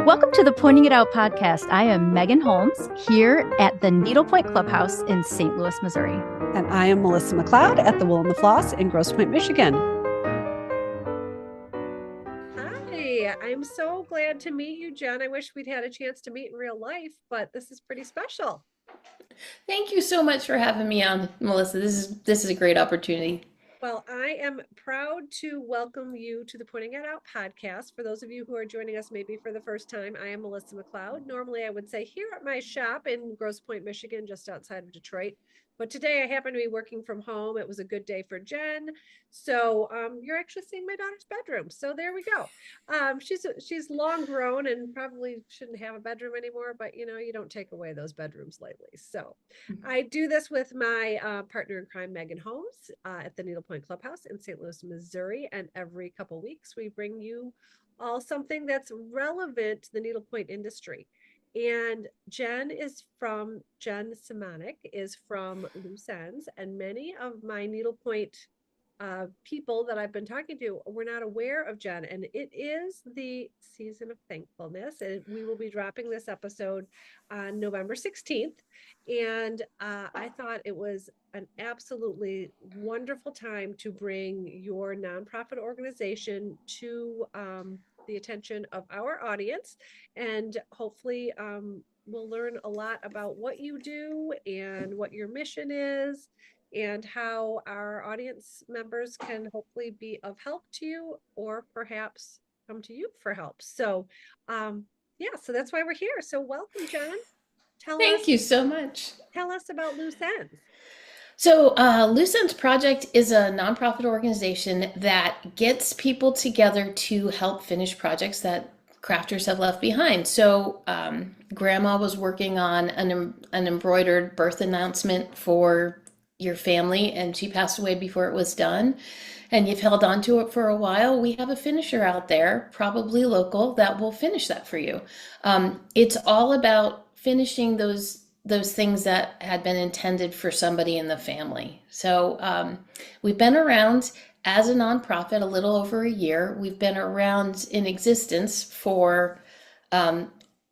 Welcome to the Pointing It Out podcast. I am Megan Holmes here at the Needlepoint Clubhouse in St. Louis, Missouri. And I am Melissa MacLeod at the Wool and the Floss in Grosse, Pointe, Michigan. Hi, I'm so glad to meet you, Jen. I wish we'd had a chance to meet in real life, but this is pretty special. Thank you so much for having me on, Melissa. This is a great opportunity. Well, I am proud to welcome you to the Pointing It Out podcast. For those of you who are joining us maybe for the first time, I am Melissa MacLeod. Normally, I would say here at my shop in Grosse Pointe, Michigan, just outside of Detroit. But today I happen to be working from home. It was a good day for Jen. So you're actually seeing my daughter's bedroom. So there we go. She's long grown and probably shouldn't have a bedroom anymore, but you don't take away those bedrooms lightly. So I do this with my partner in crime, Megan Holmes, at the Needlepoint Clubhouse in St. Louis, Missouri. And every couple of weeks, we bring you all something that's relevant to the needlepoint industry. And Jen Simonic is from Loose Ends, and many of my needlepoint people that I've been talking to were not aware of Jen, and it is the season of thankfulness, and we will be dropping this episode on November 16th, and I thought it was an absolutely wonderful time to bring your nonprofit organization to the attention of our audience, and hopefully we'll learn a lot about what you do and what your mission is and how our audience members can hopefully be of help to you or perhaps come to you for help. So so that's why we're here. So welcome, Jen. Thank you so much. Tell us about Loose Ends. So Loose Ends Project is a nonprofit organization that gets people together to help finish projects that crafters have left behind. So Grandma was working on an embroidered birth announcement for your family, and she passed away before it was done. And you've held on to it for a while. We have a finisher out there, probably local, that will finish that for you. It's all about finishing those things that had been intended for somebody in the family. So we've been around as a nonprofit a little over a year. We've been around in existence for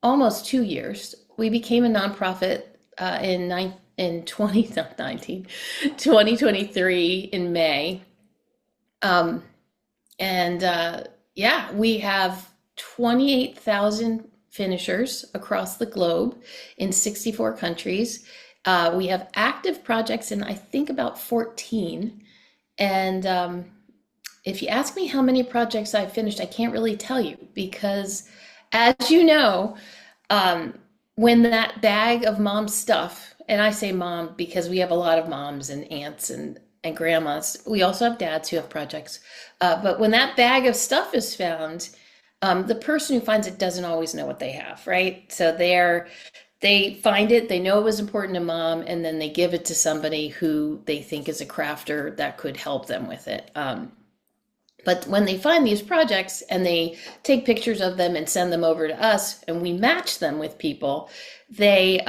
almost 2 years. We became a nonprofit in 2023 in May. We have 28,000 finishers across the globe in 64 countries. We have active projects in, I think, about 14. And if you ask me how many projects I've finished, I can't really tell you because, as you know, when that bag of mom stuff, and I say mom because we have a lot of moms and aunts and grandmas. We also have dads who have projects. But when that bag of stuff is found, the person who finds it doesn't always know what they have, right? So they find it, they know it was important to mom, and then they give it to somebody who they think is a crafter that could help them with it. But when they find these projects and they take pictures of them and send them over to us, and we match them with people, they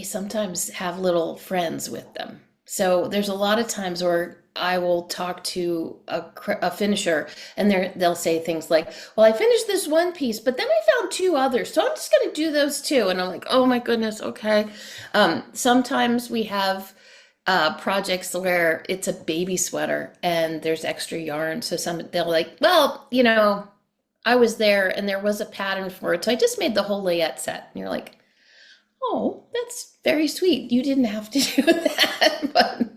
sometimes have little friends with them. So there's a lot of times where I will talk to a finisher and they'll say things like, well, I finished this one piece, but then I found 2 others. So I'm just going to do those 2. And I'm like, oh my goodness. Okay. Sometimes we have projects where it's a baby sweater and there's extra yarn. So they'll like, well, I was there and there was a pattern for it. So I just made the whole layette set. And you're like, oh, that's very sweet. You didn't have to do that,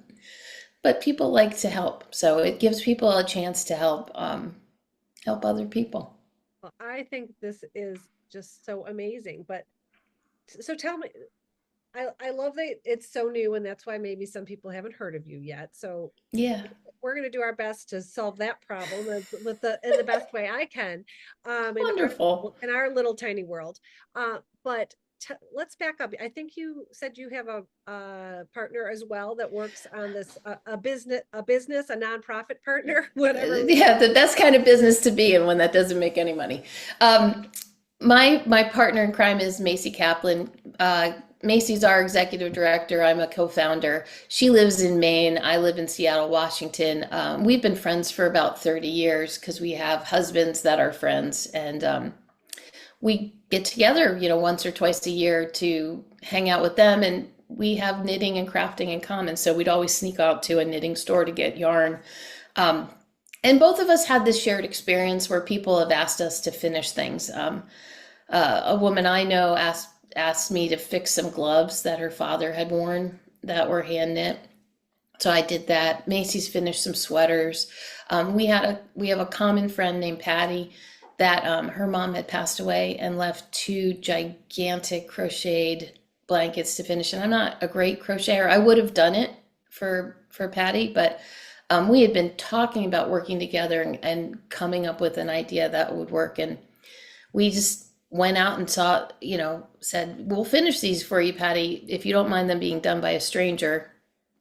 but people like to help. So it gives people a chance to help other people. Well, I think this is just so amazing. But so tell me, I love that it's so new, and that's why maybe some people haven't heard of you yet. So yeah, we're going to do our best to solve that problem in the best way I can. Wonderful. In our little tiny world. But let's back up. I think you said you have a partner as well that works on this, a nonprofit partner, whatever. Yeah, the best kind of business to be in when that doesn't make any money. My partner in crime is Masey Kaplan. Masey's our executive director. I'm a co-founder. She lives in Maine. I live in Seattle, Washington. We've been friends for about 30 years because we have husbands that are friends. And we get together, once or twice a year to hang out with them, and we have knitting and crafting in common. So we'd always sneak out to a knitting store to get yarn. And both of us had this shared experience where people have asked us to finish things. A woman I know asked me to fix some gloves that her father had worn that were hand knit. So I did that. Macy's finished some sweaters. We have a common friend named Patty that her mom had passed away and left 2 gigantic crocheted blankets to finish. And I'm not a great crocheter. I would have done it for Patty, but we had been talking about working together and coming up with an idea that would work. And we just went out and said, we'll finish these for you, Patty, if you don't mind them being done by a stranger.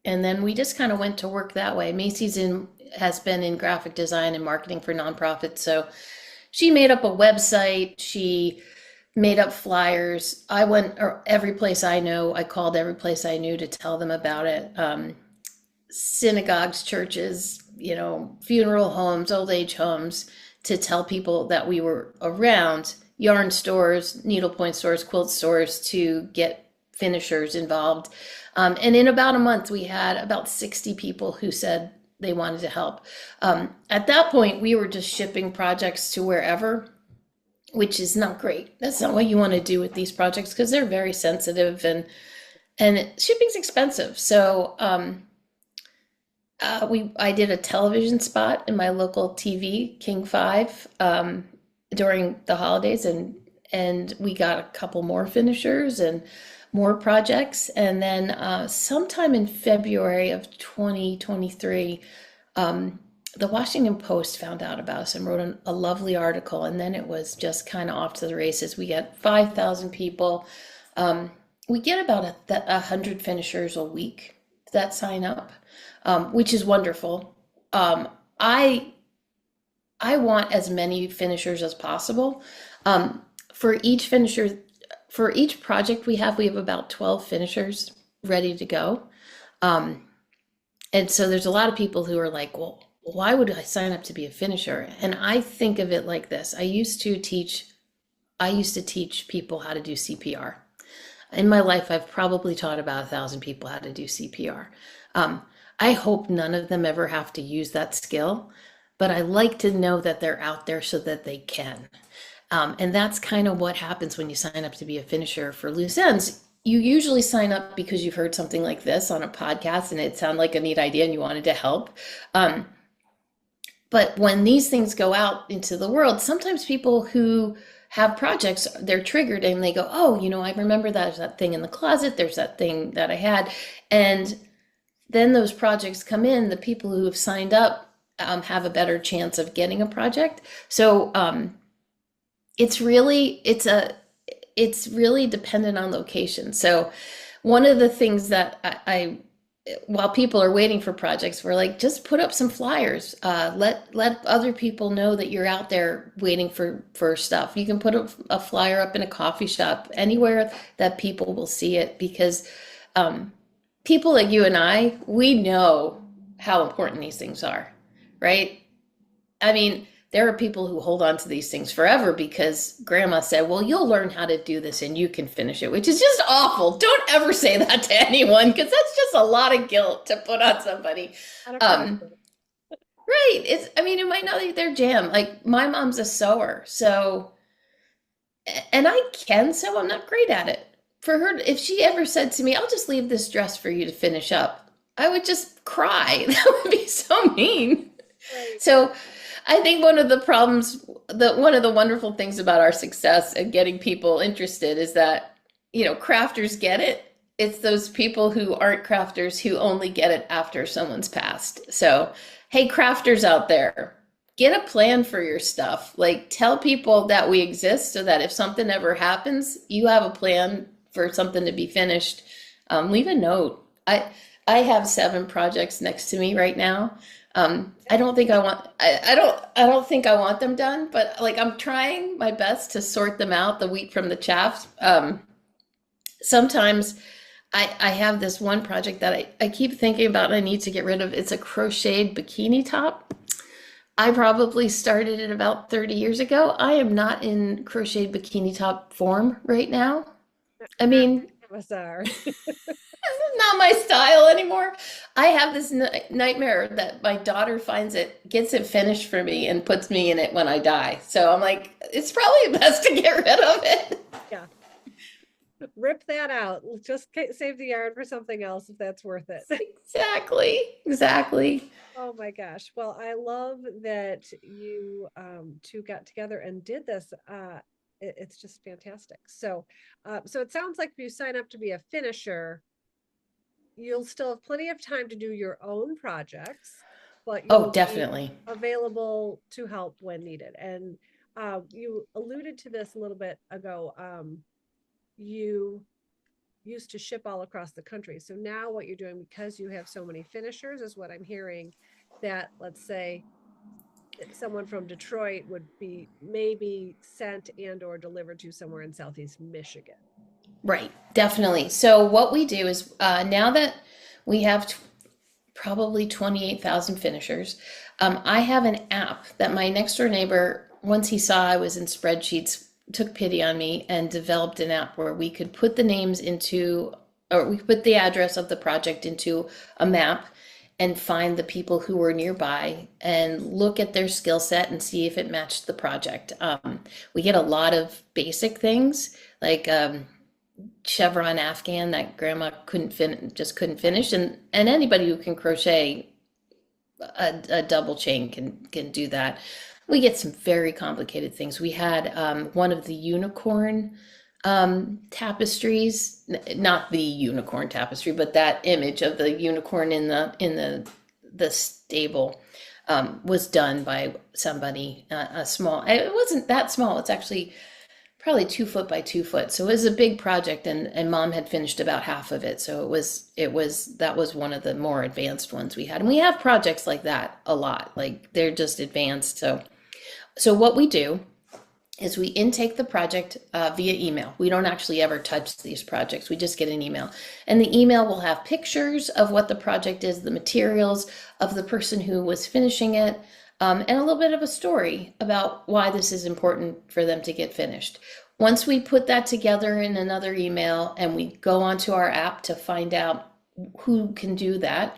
And then we just kind of went to work that way. Macy's has been in graphic design and marketing for nonprofits. So she made up a website. She made up flyers. I went every place I know. I called every place I knew to tell them about it. Synagogues, churches, funeral homes, old age homes, to tell people that we were around, yarn stores, needlepoint stores, quilt stores, to get finishers involved. And in about a month, we had about 60 people who said they wanted to help. At that point, we were just shipping projects to wherever, which is not great. That's not what you want to do with these projects, because they're very sensitive and shipping's expensive. So I did a television spot in my local TV, King 5, during the holidays, and we got a couple more finishers and more projects. And then sometime in February of 2023, the Washington Post found out about us and wrote a lovely article. And then it was just kind of off to the races. We get 5,000 people. We get about 100 finishers a week that sign up, which is wonderful. I want as many finishers as possible. For each project we have about 12 finishers ready to go. And so there's a lot of people who are like, well, why would I sign up to be a finisher? And I think of it like this. I used to teach people how to do CPR. In my life, I've probably taught about 1,000 people how to do CPR. I hope none of them ever have to use that skill, but I like to know that they're out there so that they can. And that's kind of what happens when you sign up to be a finisher for Loose Ends. You usually sign up because you've heard something like this on a podcast and it sounded like a neat idea and you wanted to help. But when these things go out into the world, sometimes people who have projects, they're triggered and they go, oh, I remember there's that thing in the closet. There's that thing that I had. And then those projects come in, the people who have signed up have a better chance of getting a project. So it's really dependent on location. So one of the things that I while people are waiting for projects, we're like, just put up some flyers. Let other people know that you're out there waiting for stuff. You can put a flyer up in a coffee shop, anywhere that people will see it, because people like you and I, we know how important these things are, right? I mean, there are people who hold on to these things forever because grandma said, well, you'll learn how to do this and you can finish it, which is just awful. Don't ever say that to anyone, because that's just a lot of guilt to put on somebody. Right. It might not be their jam. Like, my mom's a sewer. So, and I can sew, I'm not great at it. For her, if she ever said to me, I'll just leave this dress for you to finish up, I would just cry. That would be so mean. Right. So I think one of the wonderful things about our success and getting people interested is that, crafters get it. It's those people who aren't crafters who only get it after someone's passed. So, hey, crafters out there, get a plan for your stuff. Like, tell people that we exist so that if something ever happens, you have a plan for something to be finished. Leave a note. I have 7 projects next to me right now. I don't think I want them done, but like, I'm trying my best to sort them out, the wheat from the chaff. Sometimes I have this one project that I keep thinking about and I need to get rid of. It's a crocheted bikini top. I probably started it about 30 years ago. I am not in crocheted bikini top form right now. I Not mean, bizarre. this is not my style anymore. I have this nightmare that my daughter finds it, gets it finished for me, and puts me in it when I die. So I'm like, it's probably best to get rid of it. Yeah. Rip that out. Just save the yarn for something else if that's worth it. Exactly. Exactly. Oh my gosh. Well, I love that you two got together and did this. It's just fantastic. So it sounds like if you sign up to be a finisher, you'll still have plenty of time to do your own projects, but Oh, you'll be definitely. available to help when needed. And you alluded to this a little bit ago. You used to ship all across the country. So now what you're doing, because you have so many finishers, is what I'm hearing, that let's say someone from Detroit would be maybe sent and or delivered to somewhere in Southeast Michigan. Right. Definitely. So what we do is now that we have probably 28,000 finishers, I have an app that my next door neighbor, once he saw I was in spreadsheets, took pity on me and developed an app where we could put the names into, or we put the address of the project into a map and find the people who were nearby and look at their skill set and see if it matched the project. We get a lot of basic things like chevron Afghan that grandma just couldn't finish, and anybody who can crochet a double chain can do that. We get some very complicated things. We had one of the unicorn tapestries, not the unicorn tapestry, but that image of the unicorn in the stable was done by somebody, a small, it wasn't that small, it's actually probably 2 foot by 2 foot. So it was a big project, and mom had finished about half of it. So that was one of the more advanced ones we had. And we have projects like that a lot, like they're just advanced. So what we do is we intake the project via email. We don't actually ever touch these projects. We just get an email. And the email will have pictures of what the project is, the materials, of the person who was finishing it, and a little bit of a story about why this is important for them to get finished. Once we put that together in another email and we go onto our app to find out who can do that,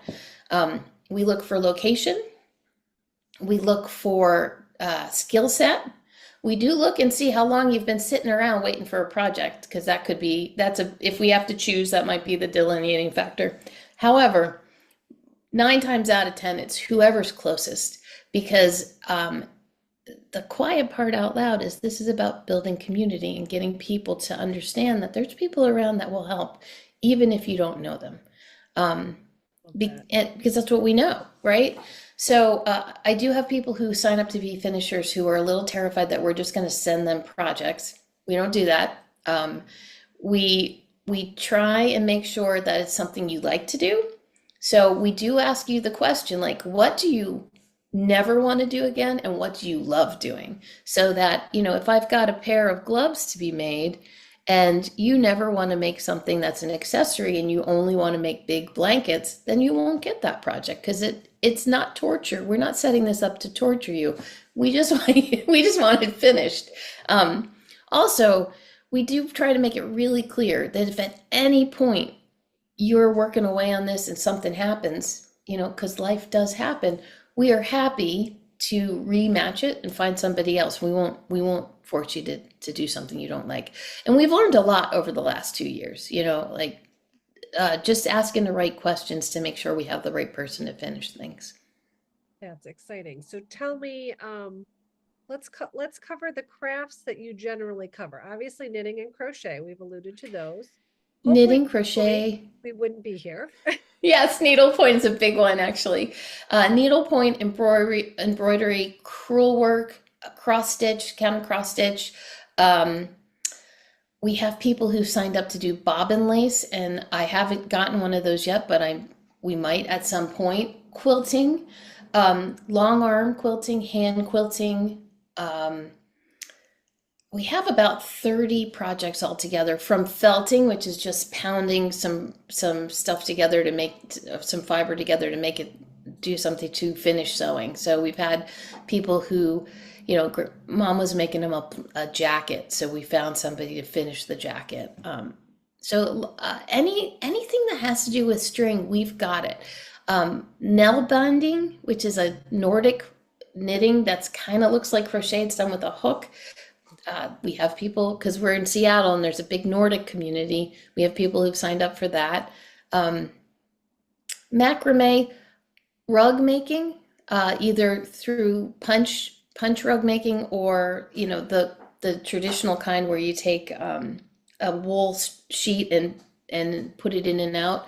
we look for location, we look for skill set. We do look and see how long you've been sitting around waiting for a project, because if we have to choose, that might be the delineating factor. However, 9 times out of 10, it's whoever's closest, because the quiet part out loud is this is about building community and getting people to understand that there's people around that will help, even if you don't know them. Because that's what we know, right? So I do have people who sign up to be finishers who are a little terrified that we're just going to send them projects. We don't do that. We try and make sure that it's something you like to do. So we do ask you the question, like, what do you never want to do again, and what do you love doing? So that, if I've got a pair of gloves to be made and you never want to make something that's an accessory and you only want to make big blankets, then you won't get that project, because it's not torture. We're not setting this up to torture you. We just want it finished. Also, we do try to make it really clear that if at any point you're working away on this and something happens, because life does happen, we are happy to rematch it and find somebody else. We won't force you to do something you don't like. And we've learned a lot over the last 2 years, just asking the right questions to make sure we have the right person to finish things. That's exciting. So tell me, let's cover the crafts that you generally cover. Obviously, knitting and crochet, we've alluded to those. Knitting, crochet. We wouldn't be here. Yes, needlepoint is a big one, actually. Needlepoint, embroidery, crewel work, cross stitch, counter cross stitch. We have people who signed up to do bobbin lace, and I haven't gotten one of those yet, but we might at some point. Quilting, long arm quilting, hand quilting. We have about 30 projects altogether, from felting, which is just pounding some stuff together to make some fiber together to make it do something to finish sewing. So we've had people who, mom was making them a jacket, so we found somebody to finish the jacket. Anything that has to do with string, we've got it. Nail binding, which is a Nordic knitting that's kind of looks like crochet. It's done with a hook. We have people, because we're in Seattle and there's a big Nordic community, we have people who've signed up for that. Macrame rug making, either through punch rug making, or the traditional kind where you take a wool sheet and put it in and out.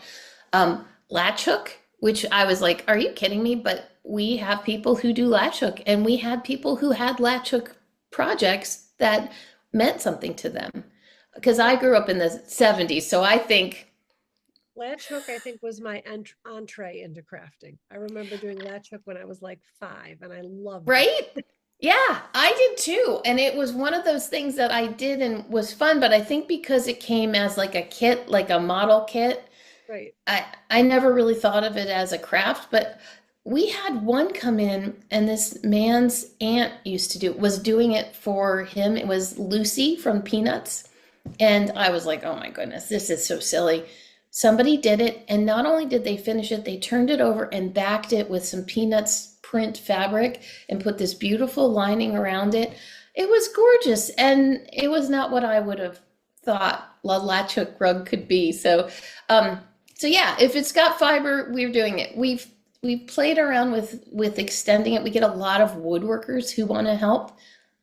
Latch hook, which I was like, are you kidding me? But we have people who do latch hook, and we had people who had latch hook projects that meant something to them, because I grew up in the 70s, so I think latch hook, I think, was my entree into crafting. I remember doing latch hook when I was like 5, and I loved right? it. Yeah, I did too. And it was one of those things that I did and was fun, but I think because it came as like a kit, like a model kit, Right. I never really thought of it as a craft. But we had one come in, and this man's aunt was doing it for him. It was Lucy from Peanuts. And I was like, oh my goodness, this is so silly. Somebody did it, and not only did they finish it, they turned it over and backed it with some Peanuts print fabric and put this beautiful lining around it. It was gorgeous, and it was not what I would have thought a latch hook rug could be. So yeah, if it's got fiber, we're doing it. We've played around with extending it. We get a lot of woodworkers who want to help.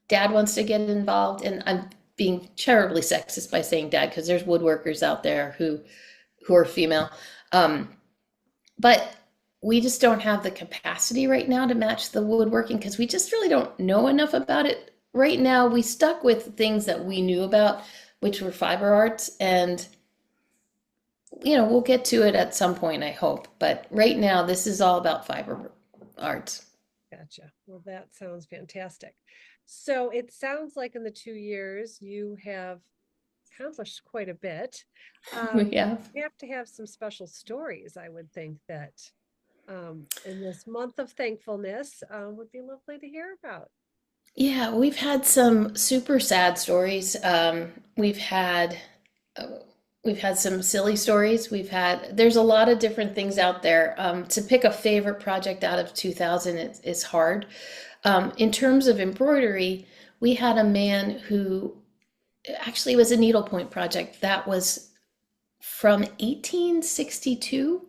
Dad wants to get involved, and I'm being terribly sexist by saying dad, because there's woodworkers out there who are female. But we just don't have the capacity right now to match the woodworking, because we just really don't know enough about it. Right now, we stuck with things that we knew about, which were fiber arts, and we'll get to it at some point, I hope. But right now, this is all about fiber arts. Gotcha. Well, that sounds fantastic. So it sounds like in the 2 years you have accomplished quite a bit. Yeah. You have to have some special stories, I would think, that in this month of thankfulness would be lovely to hear about. Yeah, we've had some super sad stories. We've had some silly stories. There's a lot of different things out there. To pick a favorite project out of 2000 is hard. In terms of embroidery, we had a man who actually was a needlepoint project that was from 1862.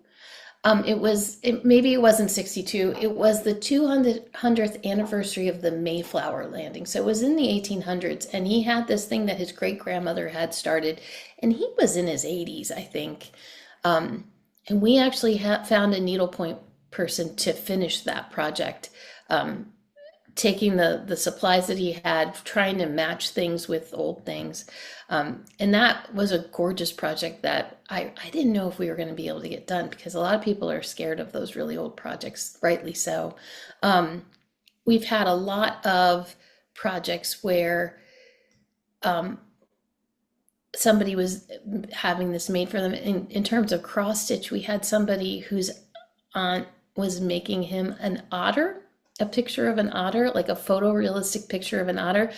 Maybe it wasn't 62. It was the 200th anniversary of the Mayflower landing. So it was in the 1800s, and he had this thing that his great grandmother had started, and he was in his 80s, I think. And we actually found a needlepoint person to finish that project, taking the supplies that he had, trying to match things with old things. And that was a gorgeous project that I didn't know if we were going to be able to get done, because a lot of people are scared of those really old projects, rightly so. We've had a lot of projects where somebody was having this made for them. In terms of cross stitch, we had somebody whose aunt was making him an otter, a picture of an otter, like a photorealistic picture of an otter.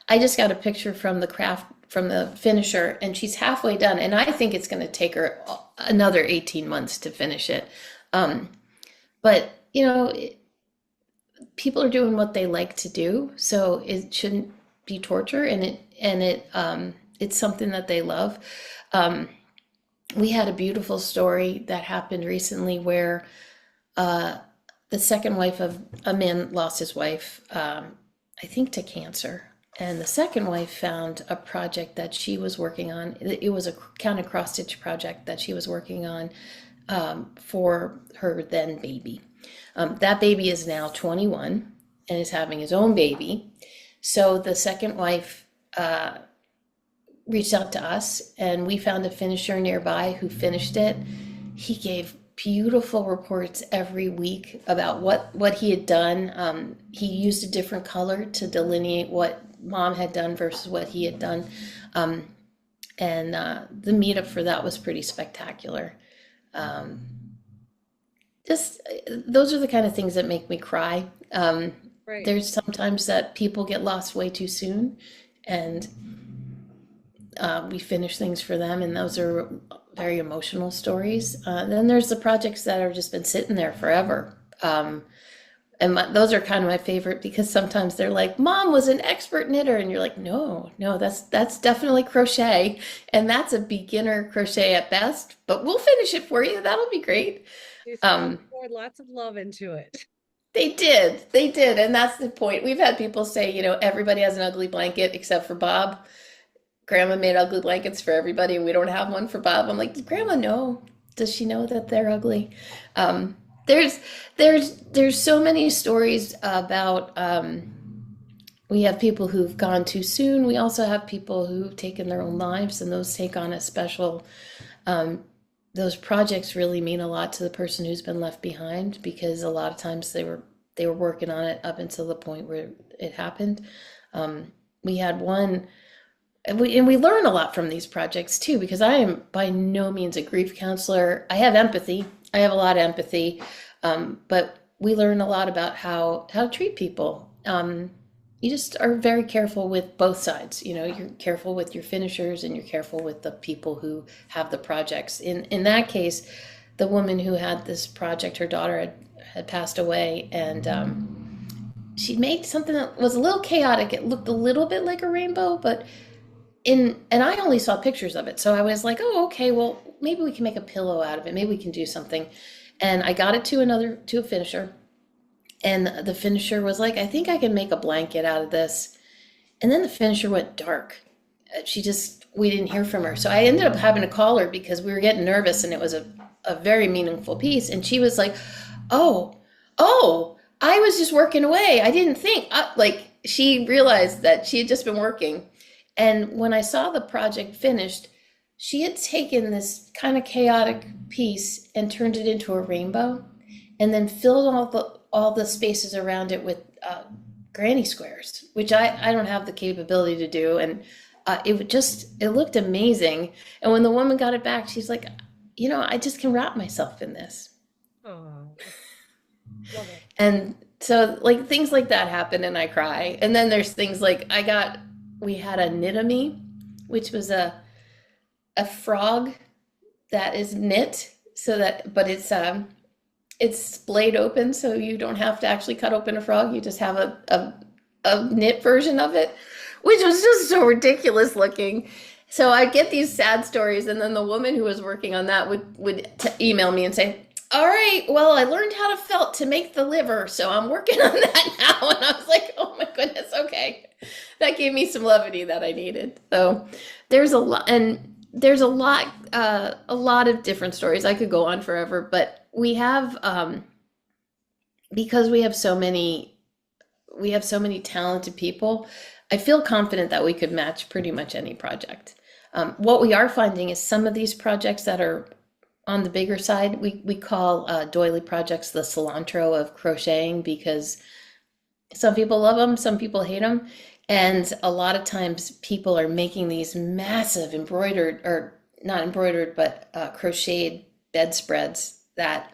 I just got a picture from the finisher, and she's halfway done, and I think it's going to take her another 18 months to finish it. But people are doing what they like to do, so it shouldn't be torture, and it's something that they love. We had a beautiful story that happened recently where the second wife of a man lost his wife, I think to cancer. And the second wife found a project that she was working on. It was a counted cross stitch project that she was working on for her then baby. That baby is now 21 and is having his own baby. So the second wife reached out to us, and we found a finisher nearby who finished it. He gave beautiful reports every week about what he had done. He used a different color to delineate what mom had done versus what he had done. And the meetup for that was pretty spectacular. just those are the kind of things that make me cry. Right. There's sometimes that people get lost way too soon, and we finish things for them, and those are very emotional stories. Then there's the projects that have just been sitting there forever. Those are kind of my favorite because sometimes they're like, Mom was an expert knitter. And you're like, no, that's definitely crochet. And that's a beginner crochet at best, but we'll finish it for you. That'll be great. You poured lots of love into it. They did. And that's the point. We've had people say, everybody has an ugly blanket except for Bob. Grandma made ugly blankets for everybody. We don't have one for Bob. I'm like, does Grandma know? Does she know that they're ugly? There's so many stories about we have people who've gone too soon. We also have people who've taken their own lives, and those take on a special those projects really mean a lot to the person who's been left behind, because a lot of times they were working on it up until the point where it happened. We had one, and we learn a lot from these projects too, because I am by no means a grief counselor. I have empathy. I have a lot of empathy, but we learn a lot about how to treat people. You just are very careful with both sides. You're careful with your finishers, and you're careful with the people who have the projects. In that case, the woman who had this project, her daughter had passed away, and she made something that was a little chaotic. It looked a little bit like a rainbow, and I only saw pictures of it. So I was like, oh, okay, well, maybe we can make a pillow out of it. Maybe we can do something. And I got it to a finisher. And the finisher was like, I think I can make a blanket out of this. And then the finisher went dark. We didn't hear from her. So I ended up having to call her because we were getting nervous, and it was a very meaningful piece. And she was like, oh, I was just working away. I didn't think, she realized that she had just been working. And when I saw the project finished, she had taken this kind of chaotic piece and turned it into a rainbow, and then filled all the spaces around it with granny squares, which I don't have the capability to do. And it looked amazing. And when the woman got it back, she's like, I just can wrap myself in this. Oh, love it. And so things like that happen, and I cry. And then there's things like we had a knit-a-me, which was a frog that is knit, but it's splayed open, so you don't have to actually cut open a frog. You just have a knit version of it, which was just so ridiculous looking. So I get these sad stories, and then the woman who was working on that would email me and say, all right, well, I learned how to felt to make the liver, so I'm working on that now. And I was like, oh my goodness, okay. That gave me some levity that I needed. So there's a lot of different stories. I could go on forever, but we have, because we have so many talented people, I feel confident that we could match pretty much any project. What we are finding is some of these projects that are on the bigger side, we call doily projects the cilantro of crocheting, because some people love them, some people hate them. And a lot of times people are making these massive crocheted bedspreads that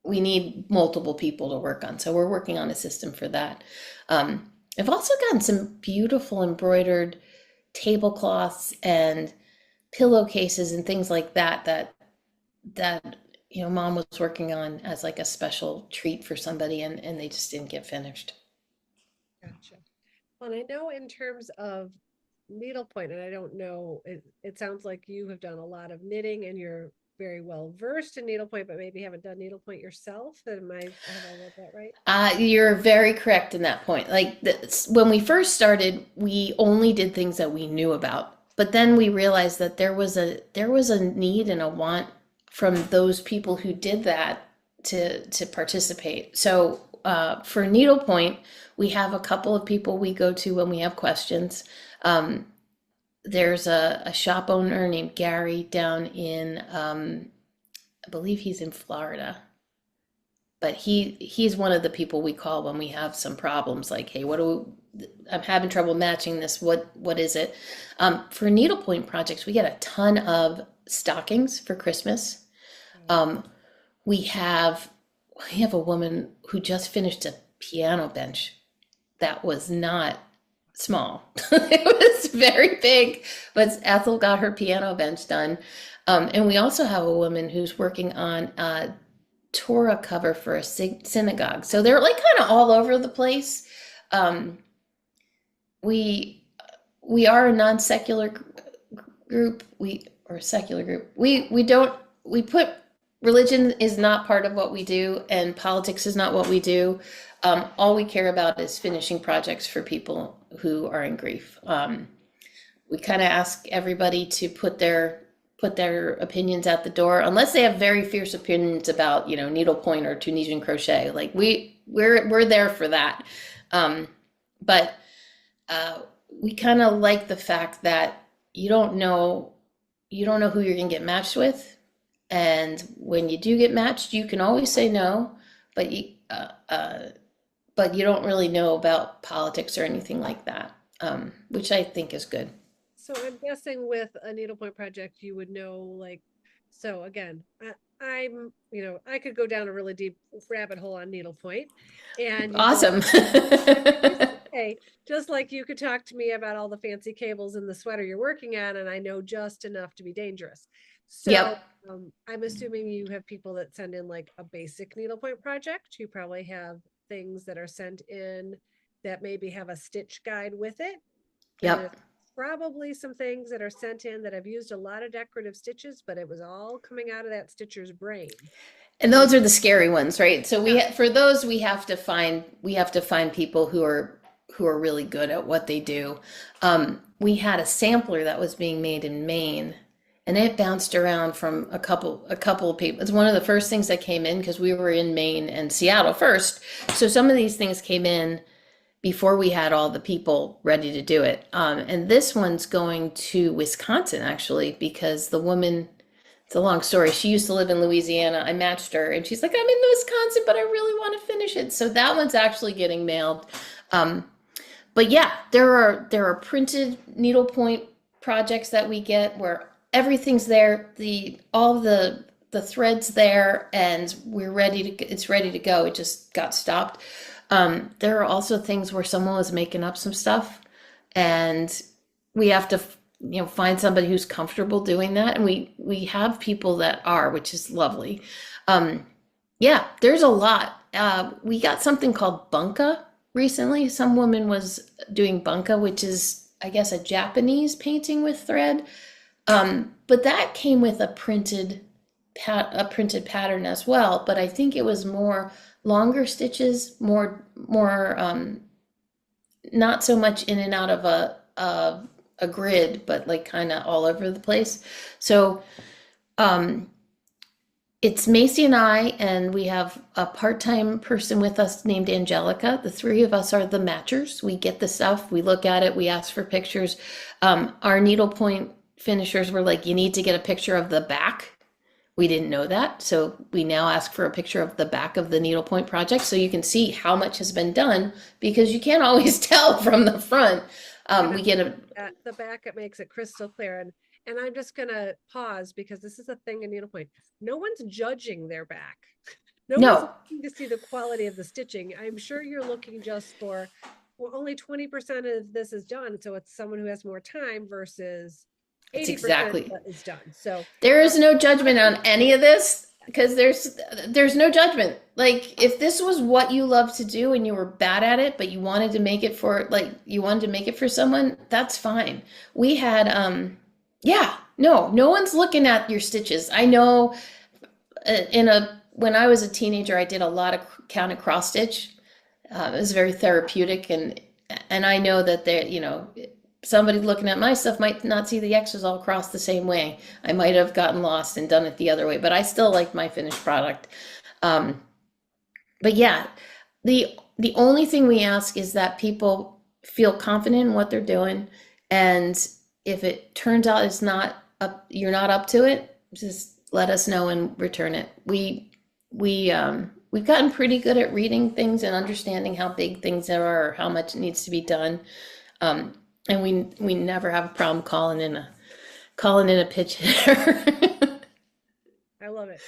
we need multiple people to work on. So we're working on a system for that. I've also gotten some beautiful embroidered tablecloths and pillowcases and things like that Mom was working on as like a special treat for somebody, and they just didn't get finished. Gotcha. Well, I know in terms of needlepoint, and I don't know, it sounds like you have done a lot of knitting and you're very well versed in needlepoint, but maybe haven't done needlepoint yourself. Have I read that right? You're very correct in that point. When we first started, we only did things that we knew about, but then we realized that there was a need and a want from those people who did that to participate. So for needlepoint, we have a couple of people we go to when we have questions. There's a shop owner named Gary down in, I believe he's in Florida, but he's one of the people we call when we have some problems, like, hey, I'm having trouble matching this. What is it? For needlepoint projects, we get a ton of stockings for Christmas. We have we have a woman who just finished a piano bench that was not small. It was very big, but Ethel got her piano bench done. And we also have a woman who's working on a Torah cover for a synagogue. So they're like kind of all over the place. We are a non-secular group. Or secular group. We put religion is not part of what we do, and politics is not what we do. All we care about is finishing projects for people who are in grief. We kind of ask everybody to put their opinions at the door, unless they have very fierce opinions about, needlepoint or Tunisian crochet. Like we're there for that. But we kind of like the fact that you don't know who you're gonna get matched with, and when you do get matched, you can always say no, but you don't really know about politics or anything like that, which I think is good. So I'm guessing with a needlepoint project, you would know, like, so again, I'm, I could go down a really deep rabbit hole on needlepoint, and Awesome. Hey, just like you could talk to me about all the fancy cables in the sweater you're working on, and I know just enough to be dangerous. So Yep. I'm assuming you have people that send in like a basic needlepoint project. You probably have things that are sent in that maybe have a stitch guide with it. Yep. Probably some things that are sent in that have used a lot of decorative stitches, but it was all coming out of that stitcher's brain. And those are the scary ones, right? So for those, we have to find people who are really good at what they do. We had a sampler that was being made in Maine, and it bounced around from a couple of people. It's one of the first things that came in, because we were in Maine and Seattle first. So some of these things came in before we had all the people ready to do it. And this one's going to Wisconsin, actually, because the woman, it's a long story. She used to live in Louisiana. I matched her, and she's like, I'm in Wisconsin, but I really want to finish it. So that one's actually getting mailed. But yeah, there are printed needlepoint projects that we get where everything's there, all the threads there, and it's ready to go. It just got stopped. There are also things where someone was making up some stuff, and we have to find somebody who's comfortable doing that, and we have people that are, which is lovely. Yeah, there's a lot. We got something called bunka recently. Some woman was doing bunka, which is, I guess, a Japanese painting with thread, but that came with a printed pattern as well. But I think it was more longer stitches, more not so much in and out of a grid, but like kind of all over the place. So it's Masey and I, and we have a part-time person with us named Angelica. The three of us are the matchers. We get the stuff, we look at it, we ask for pictures. Our needlepoint finishers were like, you need to get a picture of the back. We didn't know that, so we now ask for a picture of the back of the needlepoint project, so you can see how much has been done, because you can't always tell from the front. We get the back, it makes it crystal clear. And I'm just gonna pause, because this is a thing in needlepoint. No one's judging their back. No one's looking to see the quality of the stitching. I'm sure you're looking just for, well, only 20% of this is done, so it's someone who has more time versus 80% exactly is done. So there is no judgment on any of this, because there's no judgment. Like, if this was what you love to do and you were bad at it, but you wanted to make it for someone, that's fine. We had no one's looking at your stitches. I know when I was a teenager, I did a lot of counted cross stitch. It was very therapeutic, and I know that somebody looking at my stuff might not see the X's all across the same way. I might have gotten lost and done it the other way, but I still like my finished product. But yeah, the only thing we ask is that people feel confident in what they're doing, and if it turns out you're not up to it, just let us know and return it. We've gotten pretty good at reading things and understanding how big things are or how much needs to be done. And we never have a problem calling in a pitch hitter. I love it.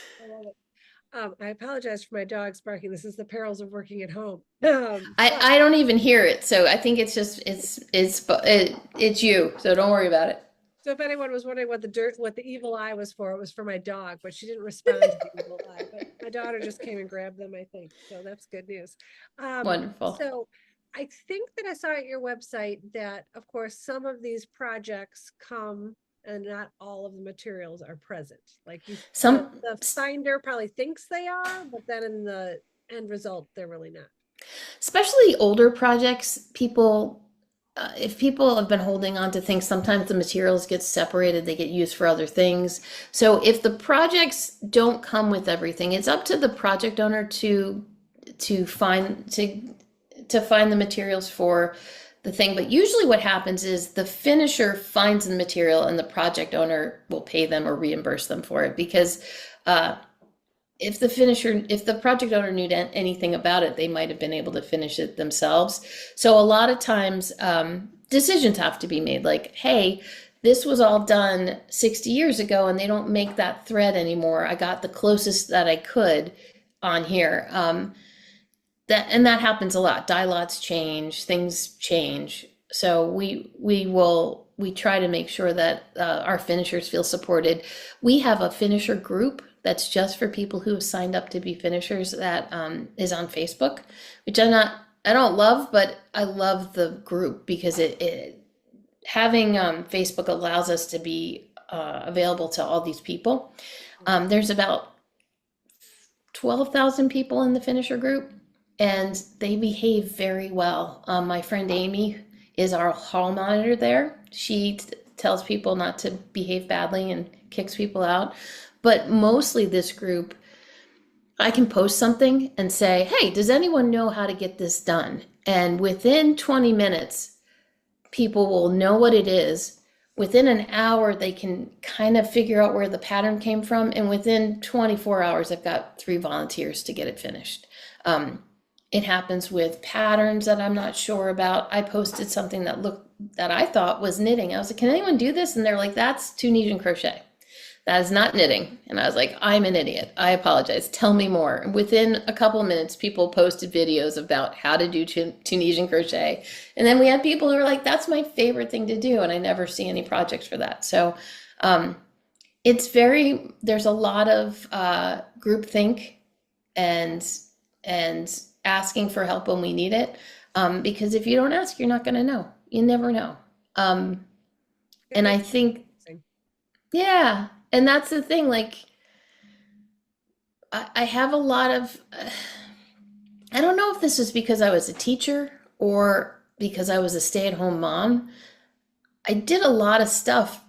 I apologize for my dogs barking. This is the perils of working at home. I don't even hear it, so I think it's just it's you. So don't worry about it. So if anyone was wondering what the evil eye was for, it was for my dog, but she didn't respond to the evil eye. But my daughter just came and grabbed them, I think. So that's good news. Wonderful. So I think that I saw at your website that, of course, some of these projects come and not all of the materials are present. Like the finder probably thinks they are, but then in the end result, they're really not. Especially older projects, if people have been holding on to things, sometimes the materials get separated, they get used for other things. So if the projects don't come with everything, it's up to the project owner to find the materials for the thing. But usually what happens is the finisher finds the material and the project owner will pay them or reimburse them for it, because if the project owner knew anything about it, they might have been able to finish it themselves. So a lot of times decisions have to be made, like, hey, this was all done 60 years ago and they don't make that thread anymore. I got the closest that I could on here. That happens a lot. Dye lots change, things change. So we try to make sure that our finishers feel supported. We have a finisher group that's just for people who have signed up to be finishers that is on Facebook, which I don't love, but I love the group because having Facebook allows us to be available to all these people. There's about 12,000 people in the finisher group, and they behave very well. My friend Amy is our hall monitor there. She tells people not to behave badly and kicks people out. But mostly this group, I can post something and say, hey, does anyone know how to get this done? And within 20 minutes, people will know what it is. Within an hour, they can kind of figure out where the pattern came from. And within 24 hours, I've got 3 volunteers to get it finished. It happens with patterns that I'm not sure about. I posted something that I thought was knitting. I was like, can anyone do this? And they're like, that's Tunisian crochet. That is not knitting. And I was like, I'm an idiot. I apologize. Tell me more. And within a couple of minutes, people posted videos about how to do Tunisian crochet. And then we had people who were like, that's my favorite thing to do. And I never see any projects for that. So there's a lot of groupthink and asking for help when we need it. Because if you don't ask, you're not going to know. You never know. And I think, yeah. And that's the thing, like, I have a lot of, I don't know if this is because I was a teacher or because I was a stay-at-home mom. I did a lot of stuff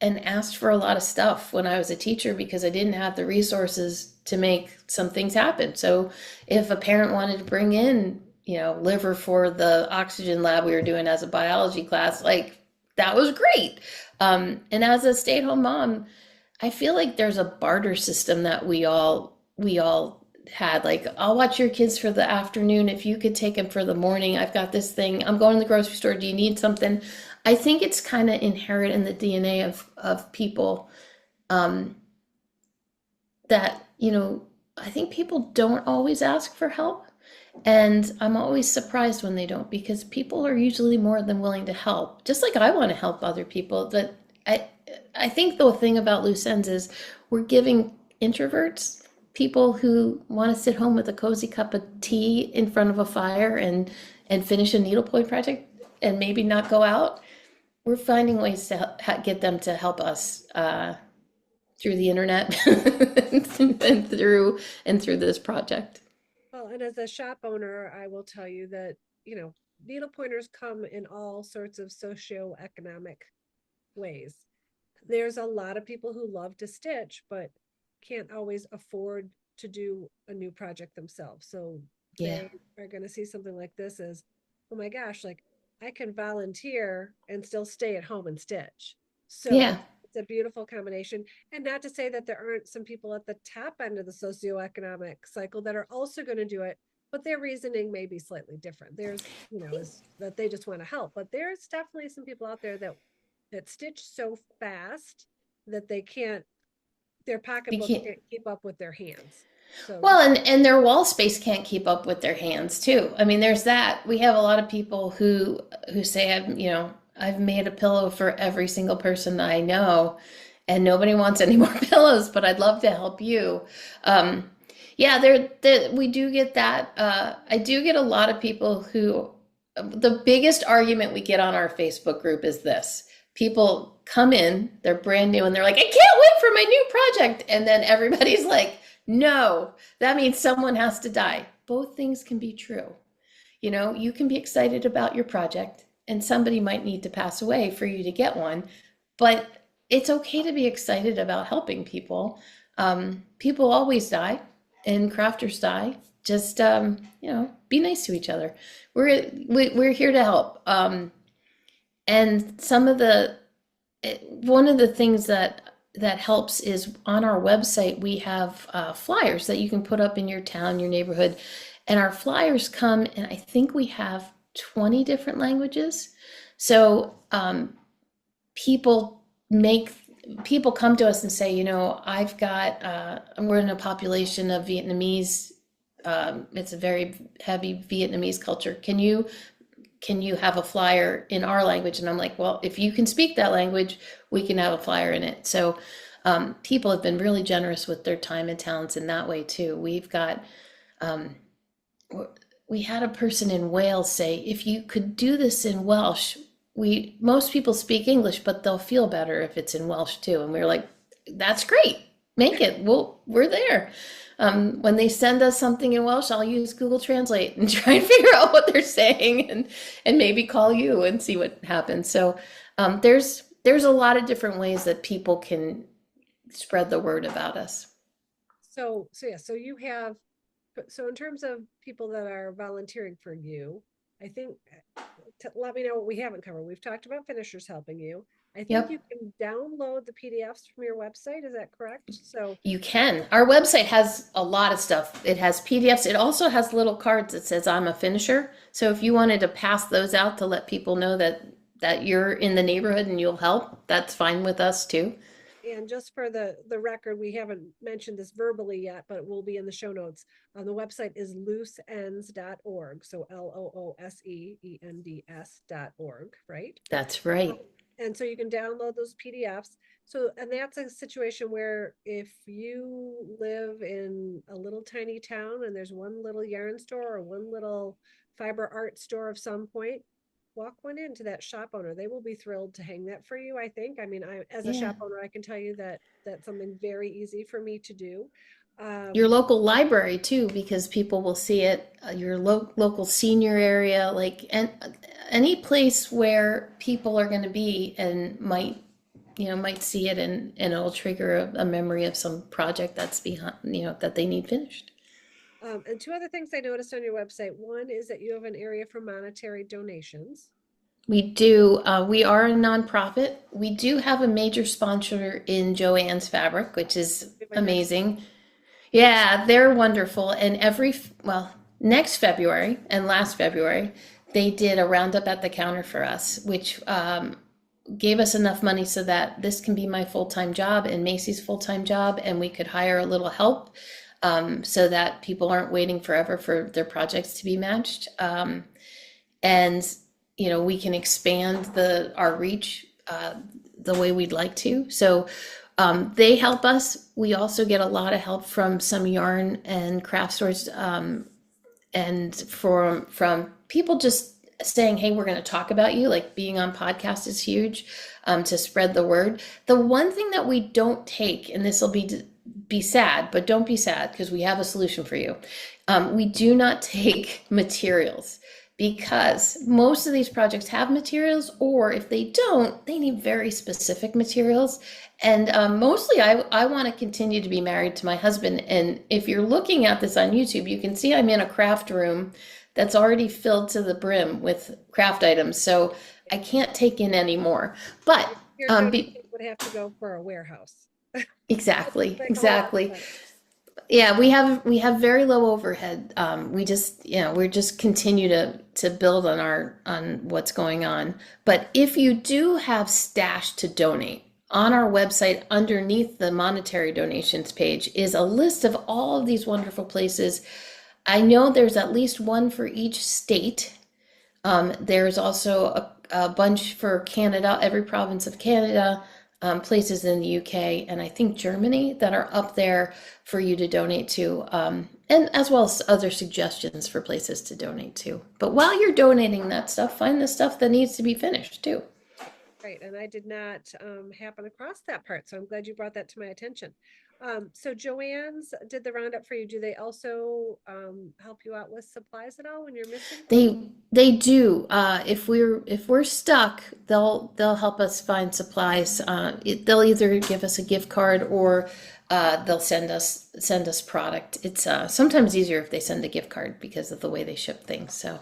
and asked for a lot of stuff when I was a teacher because I didn't have the resources to make some things happen. So if a parent wanted to bring in, liver for the oxygen lab we were doing as a biology class, like, that was great. And as a stay-at-home mom, I feel like there's a barter system that we all had. Like, I'll watch your kids for the afternoon. If you could take them for the morning, I've got this thing. I'm going to the grocery store. Do you need something? I think it's kind of inherent in the DNA of people that, I think people don't always ask for help. And I'm always surprised when they don't, because people are usually more than willing to help. Just like I want to help other people. But I think the thing about loose ends is we're giving introverts, people who want to sit home with a cozy cup of tea in front of a fire and finish a needlepoint project and maybe not go out. We're finding ways to get them to help us through the internet and through this project. Well, and as a shop owner, I will tell you that, needlepointers come in all sorts of socioeconomic ways. There's a lot of people who love to stitch, but can't always afford to do a new project themselves. So they are going to see something like this as, oh my gosh, like, I can volunteer and still stay at home and stitch. So it's a beautiful combination. And not to say that there aren't some people at the top end of the socioeconomic cycle that are also going to do it, but their reasoning may be slightly different. There's, is that they just want to help, but there's definitely some people out there that stitch so fast that their pocketbook can't keep up with their hands. So Well, and their wall space can't keep up with their hands too. I mean, there's that. We have a lot of people who say, I've made a pillow for every single person I know, and nobody wants any more pillows, but I'd love to help you. Yeah, we do get that. I do get a lot of people who, the biggest argument we get on our Facebook group is this. People come in, they're brand new, and they're like, I can't wait for my new project. And then everybody's like, no, that means someone has to die. Both things can be true. You can be excited about your project, and somebody might need to pass away for you to get one, but it's okay to be excited about helping people. People always die, and crafters die. Just be nice to each other. We're here to help. And one of the things that helps is on our website we have flyers that you can put up in your town, your neighborhood, and our flyers come in, I think we have 20 different languages. So people come to us and say, I've got we're in a population of Vietnamese. It's a very heavy Vietnamese culture. Can you have a flyer in our language? And I'm like, well, if you can speak that language, we can have a flyer in it. So people have been really generous with their time and talents in that way too. We've got, we had a person in Wales say, if you could do this in Welsh, most people speak English, but they'll feel better if it's in Welsh too. And we were like, that's great, make it. We're there. When they send us something in Welsh, I'll use Google Translate and try and figure out what they're saying, and maybe call you and see what happens. So there's a lot of different ways that people can spread the word about us. So you have, so in terms of people that are volunteering for you, I think, let me know what we haven't covered. We've talked about finishers helping you. I think Yep. you can download the PDFs from your website. Is that correct? So You can. Our website has a lot of stuff. It has PDFs. It also has little cards that says I'm a finisher. So if you wanted to pass those out to let people know that you're in the neighborhood and you'll help, that's fine with us too. and just for the record, we haven't mentioned this verbally yet, but it will be in the show notes. The website is looseends.org. So LOOSEENDS.org, right? That's right. And so you can download those PDFs. So, and that's a situation where if you live in a little tiny town and there's one little yarn store or one little fiber art store of some point, walk one into that shop owner. They will be thrilled to hang that for you, I think. I mean, as a shop owner, I can tell you that that's something very easy for me to do. Your local library too, because people will see it, your local senior area, and any place where people are going to be and might see it, and it'll trigger a memory of some project that's behind, that they need finished. And two other things I noticed on your website. One is that you have an area for monetary donations. We do. We are a nonprofit. We do have a major sponsor in Joann's Fabric, which is amazing. Yeah, they're wonderful. And next February and last February, they did a roundup at the counter for us, which gave us enough money so that this can be my full-time job and Masey's full-time job, and we could hire a little help so that people aren't waiting forever for their projects to be matched. And we can expand our reach the way we'd like to. So they help us. We also get a lot of help from some yarn and craft stores, and from people just saying, hey, we're going to talk about you. Like being on podcast is huge to spread the word. The one thing that we don't take, and this will be sad, but don't be sad because we have a solution for you. We do not take materials, because most of these projects have materials, or if they don't, they need very specific materials. And mostly I want to continue to be married to my husband. And if you're looking at this on YouTube, you can see I'm in a craft room that's already filled to the brim with craft items. So I can't take in any more. But would have to go for a warehouse. Exactly. Yeah, we have very low overhead. We just, we're just continue to build on what's going on. But if you do have stash to donate, on our website, underneath the monetary donations page, is a list of all of these wonderful places. I know there's at least one for each state. There's also a bunch for Canada, every province of Canada, places in the UK, and I think Germany that are up there for you to donate to, and as well as other suggestions for places to donate to. But while you're donating that stuff, find the stuff that needs to be finished too. Right, and I did not happen across that part, so I'm glad you brought that to my attention. So Joann's did the roundup for you. Do they also help you out with supplies at all when you're missing things? They do. If we're stuck, they'll help us find supplies. They'll either give us a gift card or they'll send us product. It's sometimes easier if they send a gift card because of the way they ship things. So,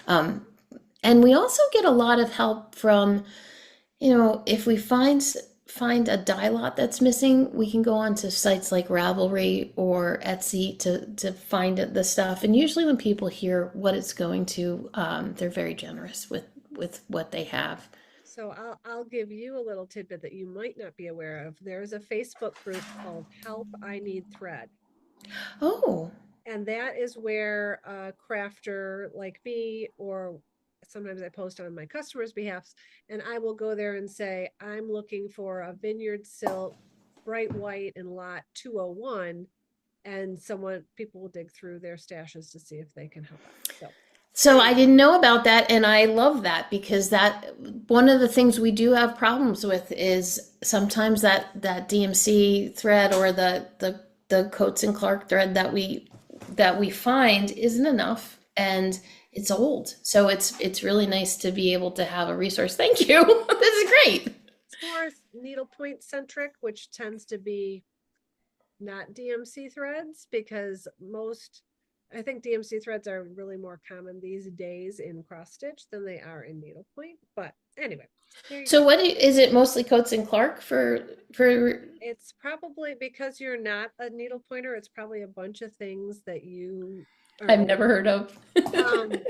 and we also get a lot of help from, if we find a dye lot that's missing, we can go on to sites like Ravelry or Etsy to find the stuff. And usually when people hear what it's going to, they're very generous with what they have. So I'll give you a little tidbit that you might not be aware of. There's a Facebook group called Help I Need Thread. Oh. And that is where a crafter like me, or sometimes I post on my customers' behalfs, and I will go there and say, I'm looking for a vineyard silk, bright white in lot 201. And people will dig through their stashes to see if they can help out. So I didn't know about that, and I love that, because that one of the things we do have problems with is sometimes that DMC thread or the Coates and Clark thread that we find isn't enough, and it's old. So it's really nice to be able to have a resource. Thank you. This is great. It's more needlepoint centric, which tends to be not DMC threads, because I think DMC threads are really more common these days in cross stitch than they are in needlepoint. But anyway. So what is it, mostly Coates and Clark for? It's probably because you're not a needlepointer. It's probably a bunch of things that I've never heard of.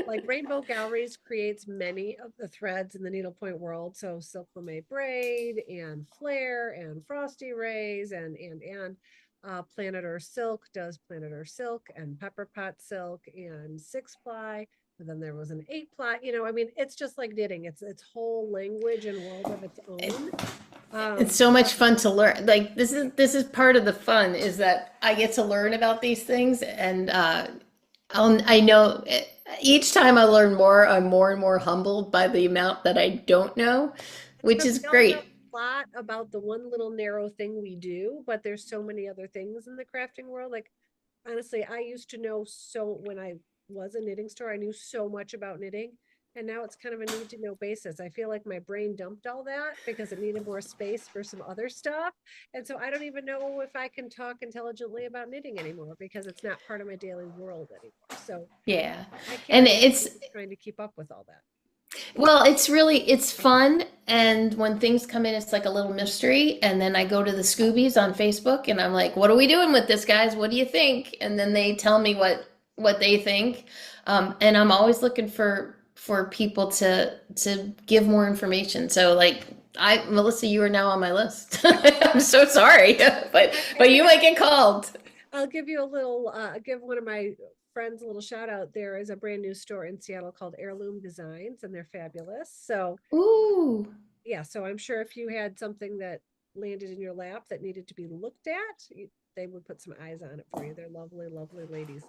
Like Rainbow Galleries creates many of the threads in the needlepoint world. So Silk Lame Braid and Flare and Frosty Rays and Planet Earth Silk does Planet Earth Silk and Pepper Pot Silk and 6-ply. And then there was an 8-ply. It's just like knitting. It's whole language and world of its own. It's so much fun to learn. Like this is part of the fun, is that I get to learn about these things, and I know each time I learn more, I'm more and more humbled by the amount that I don't know, which is great. Lot about the one little narrow thing we do, but there's so many other things in the crafting world. Like, honestly, I used to know, so when I was a knitting store, I knew so much about knitting, and now it's kind of a need to know basis. I feel like my brain dumped all that because it needed more space for some other stuff, and so I don't even know if I can talk intelligently about knitting anymore because it's not part of my daily world anymore. So yeah, and it's trying to keep up with all that. Well, it's fun, and when things come in, it's like a little mystery, and then I go to the Scoobies on Facebook, and I'm like, what are we doing with this, guys? What do you think? And then they tell me what they think, and I'm always looking for people to give more information. So like, Melissa, you are now on my list. I'm so sorry, but you might get called. I'll give you a little, give one of my friends a little shout out. There is a brand new store in Seattle called Heirloom Designs, and they're fabulous. So, ooh, yeah. So I'm sure if you had something that landed in your lap that needed to be looked at, they would put some eyes on it for you. They're lovely, lovely ladies.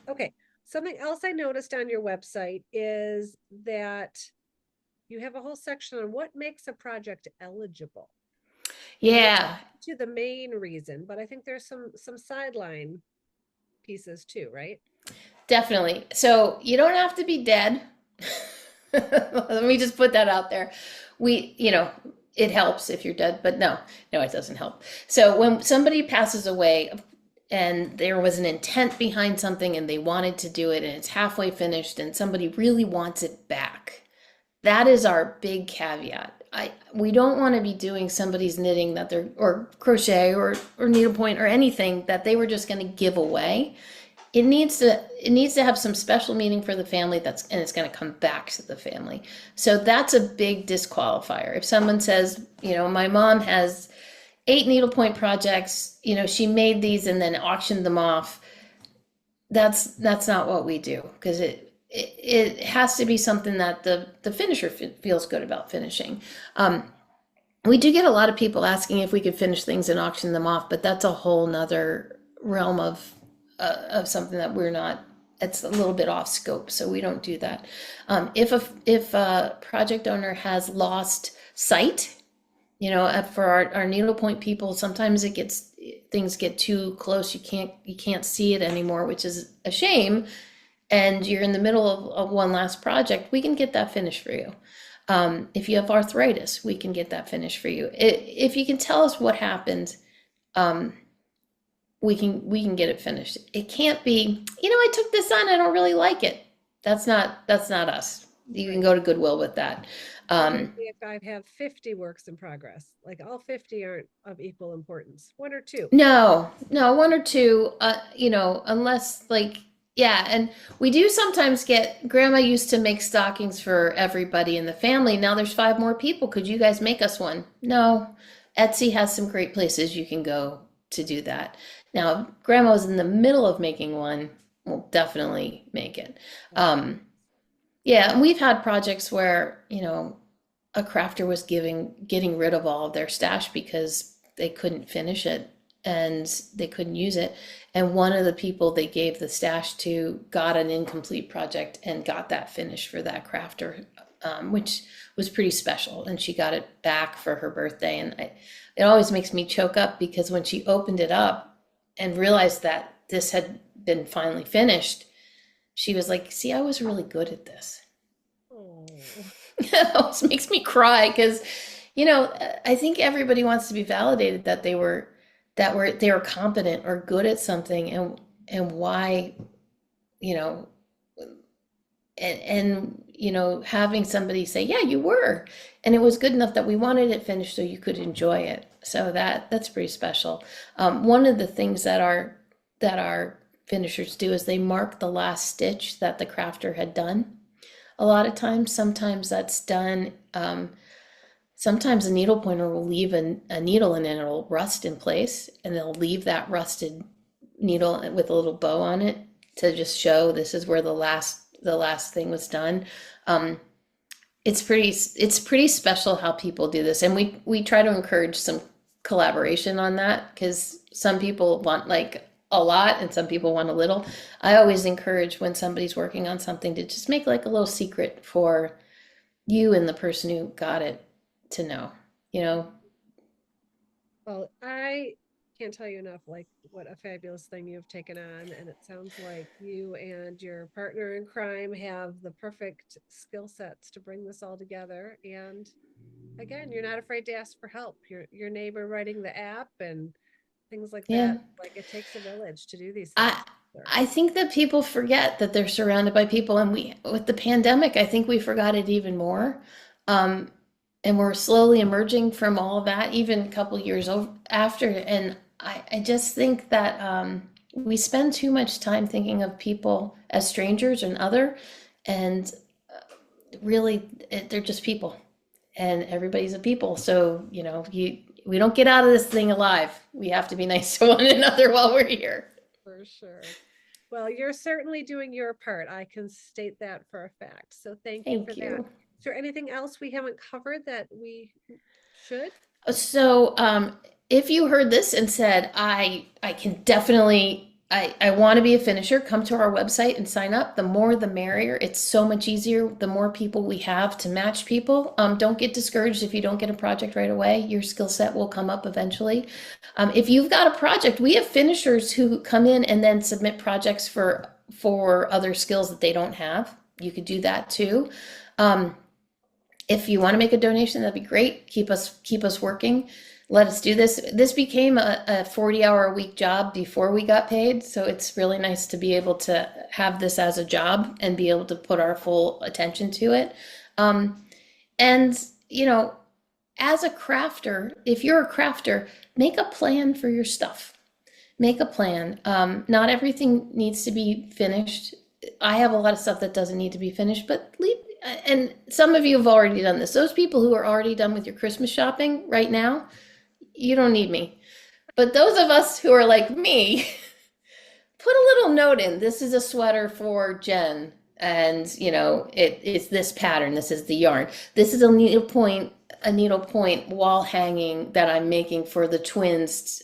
Okay. Something else I noticed on your website is that you have a whole section on what makes a project eligible. Yeah. To the main reason, but I think there's some sideline pieces too, right? Definitely. So you don't have to be dead. Let me just put that out there. It helps if you're dead, but no, it doesn't help. So when somebody passes away and there was an intent behind something and they wanted to do it and it's halfway finished and somebody really wants it back, that is our big caveat. We don't want to be doing somebody's knitting or crochet or needlepoint or anything that they were just going to give away. it needs to have some special meaning for the family, and it's going to come back to the family. So that's a big disqualifier. If someone says, my mom has 8 needlepoint projects, she made these and then auctioned them off, that's not what we do, because it has to be something that the finisher feels good about finishing. We do get a lot of people asking if we could finish things and auction them off, but that's a whole nother realm of something that we're not. It's a little bit off scope, so we don't do that. If a project owner has lost sight, for our needlepoint people, sometimes things get too close. You can't see it anymore, which is a shame. And you're in the middle of one last project, we can get that finished for you. If you have arthritis, we can get that finished for you. If you can tell us what happened, we can get it finished. It can't be, I took this on, I don't really like it. That's not us. You can go to Goodwill with that. If I have 50 works in progress, like all 50 aren't of equal importance, 1 or 2. No, 1 or 2, unless yeah, and we do sometimes get, Grandma used to make stockings for everybody in the family. Now there's 5 more people. Could you guys make us one? No. Etsy has some great places you can go to do that. Now, if Grandma's in the middle of making one, we'll definitely make it. Yeah, and we've had projects where, a crafter was getting rid of all of their stash because they couldn't finish it and they couldn't use it. And one of the people they gave the stash to got an incomplete project and got that finished for that crafter, which was pretty special. And she got it back for her birthday. And it always makes me choke up, because when she opened it up and realized that this had been finally finished, she was like, see, I was really good at this. Oh. It always makes me cry, because, I think everybody wants to be validated that they were competent or good at something, and why, having somebody say, yeah, you were, and it was good enough that we wanted it finished so you could enjoy it. So that's pretty special. One of the things that our finishers do is they mark the last stitch that the crafter had done. A lot of times, sometimes that's done. Sometimes a needle pointer will leave a needle and then it'll rust in place, and they'll leave that rusted needle with a little bow on it to just show this is where the last thing was done. It's pretty special how people do this, and we try to encourage some collaboration on that, because some people want a lot and some people want a little. I always encourage, when somebody's working on something, to just make a little secret for you and the person who got it to know. Well, I can't tell you enough what a fabulous thing you've taken on, and it sounds like you and your partner in crime have the perfect skill sets to bring this all together. And again, you're not afraid to ask for help. Your neighbor writing the app and things like that. It takes a village to do these things. I think that people forget that they're surrounded by people, and with the pandemic, I think we forgot it even more. And we're slowly emerging from all of that, even a couple years after. And I just think that we spend too much time thinking of people as strangers and other, and really they're just people, and everybody's a people. So, we don't get out of this thing alive. We have to be nice to one another while we're here. For sure. Well, you're certainly doing your part. I can state that for a fact. So thank you for that. Is there anything else we haven't covered that we should? So if you heard this and said, I can definitely, I want to be a finisher, come to our website and sign up. The more the merrier. It's so much easier the more people we have to match people. Don't get discouraged if you don't get a project right away. Your skill set will come up eventually. If you've got a project, we have finishers who come in and then submit projects for other skills that they don't have. You could do that too. If you want to make a donation, that'd be great. Keep us working. Let us do this. This became a 40-hour-a-week job before we got paid. So it's really nice to be able to have this as a job and be able to put our full attention to it. And, as a crafter, if you're a crafter, make a plan for your stuff. make a plan. Not everything needs to be finished. I have a lot of stuff that doesn't need to be finished, but leave. And some of you have already done this. Those people who are already done with your Christmas shopping right now, you don't need me. But those of us who are like me, put a little note in. This is a sweater for Jen, and it's this pattern. This is the yarn. This is a needlepoint wall hanging that I'm making for the twins,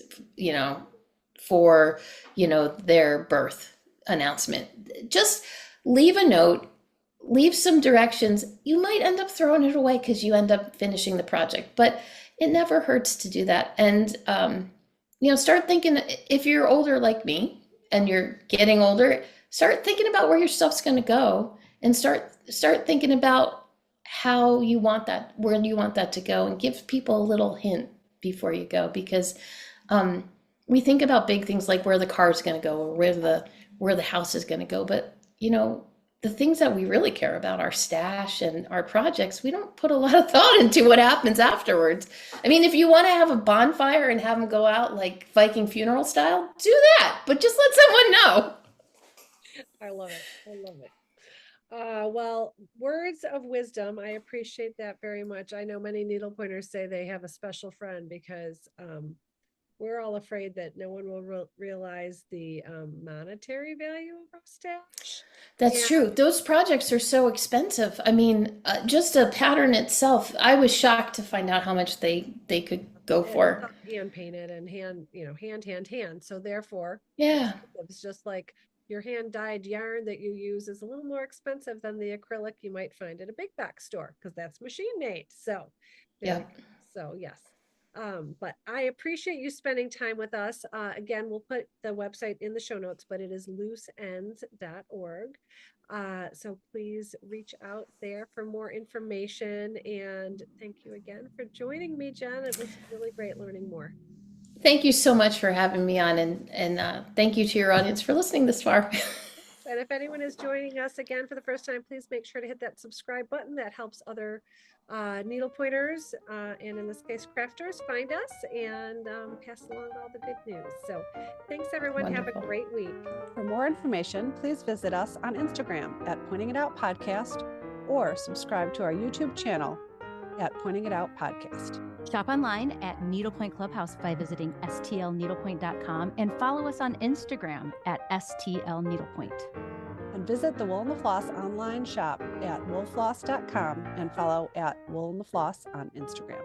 for their birth announcement. Just leave a note, leave some directions. You might end up throwing it away because you end up finishing the project, but it never hurts to do that. And start thinking, if you're older like me and you're getting older, start thinking about where your stuff's going to go, and start thinking about how you want that, where you want that to go, and give people a little hint before you go, because we think about big things like where the car's going to go or where the house is going to go, but the things that we really care about, our stash and our projects, we don't put a lot of thought into what happens afterwards. I mean, if you want to have a bonfire and have them go out like Viking funeral style, do that, but just let someone know. I love it. I love it. Well, words of wisdom. I appreciate that very much. I know many needlepointers say they have a special friend because we're all afraid that no one will realize the monetary value of our stash. That's true. Those projects are so expensive. I mean, just a pattern itself, I was shocked to find out how much they could go for. Hand painted and hand. So therefore, yeah, it's just like your hand dyed yarn that you use is a little more expensive than the acrylic you might find at a big box store because that's machine made. So yeah. So yes. But I appreciate you spending time with us. Again, we'll put the website in the show notes, but it is looseends.org. So please reach out there for more information. And thank you again for joining me, Jen. It was really great learning more. Thank you so much for having me on, and thank you to your audience for listening this far. And if anyone is joining us again for the first time, please make sure to hit that subscribe button. That helps other needlepointers and in this case crafters find us and pass along all the good news. So thanks everyone. Wonderful. Have a great week. For more information, please visit us on Instagram at Pointing It Out Podcast, or subscribe to our YouTube channel at Pointing It Out Podcast. Shop online at Needlepoint Clubhouse by visiting stlneedlepoint.com and follow us on Instagram at stlneedlepoint. And visit the Wool and the Floss online shop at woolfloss.com and follow at Wool and the Floss on Instagram.